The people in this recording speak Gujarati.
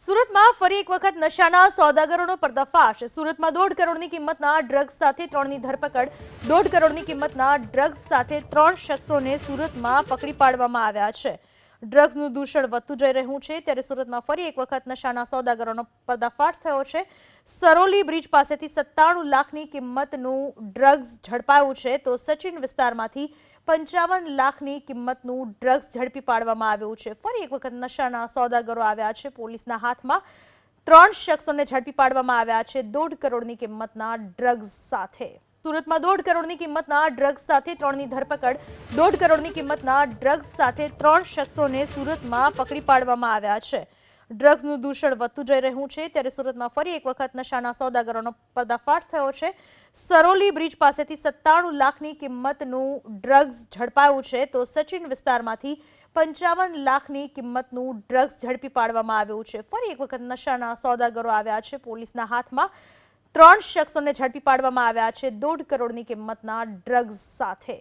સુરતમાં ફરી એક વખત નશાના સોદાગરોનો પર્દાફાશ। સુરતમાં 1.5 કરોડની કિંમતના ડ્રગ્સ સાથે 3ની ધરપકડ। 1.5 કરોડની કિંમતના ડ્રગ્સ સાથે 3 શખ્સોને સુરતમાં પકડી પાડવામાં આવ્યા છે। ડ્રગ્સનું દૂષણ વધતું જઈ રહ્યું છે ત્યારે સુરતમાં ફરી એક વખત નશાના સોદાગરોનો પર્દાફાશ થયો છે। સરોલી બ્રિજ પાસેથી 97 લાખની કિંમતનું ડ્રગ્સ ઝડપાયું છે તો સચિન વિસ્તારમાંથી 55 લાખની કિંમતનું ડ્રગ્સ ઝડપી પાડવામાં આવ્યું છે। ફરી એક વખત નશાના સોદાગરો આવ્યા છે। પોલીસના હાથમાં 3 શખ્સોને ઝડપી પાડવામાં આવ્યા છે 1.5 કરોડની કિંમતના ડ્રગ્સ સાથે। સુરતમાં 1.5 કરોડની કિંમતના ડ્રગ્સ સાથે 3ની ધરપકડ। 1.5 કરોડની કિંમતના ડ્રગ્સ સાથે 3 શખ્સોને સુરતમાં પકડી પાડવામાં આવ્યા છે। ડ્રગ્સનું દૂષણ વધતું જઈ રહ્યું છે ત્યારે સુરતમાં ફરી એક વખત નશાના સોદાગરોનો પર્દાફાશ થયો છે। સરોલી બ્રિજ પાસેથી 97 લાખની કિંમતનું ડ્રગ્સ ઝડપાયું છે તો સચિન વિસ્તારમાંથી 55 લાખની કિંમતનું ડ્રગ્સ ઝડપી પાડવામાં આવ્યું છે। ફરી એક વખત નશાના સોદાગરો આવ્યા છે। પોલીસના હાથમાં 3 શખ્સોને ઝડપી પાડવામાં આવ્યા છે 1.5 કરોડની કિંમતના ડ્રગ્સ સાથે।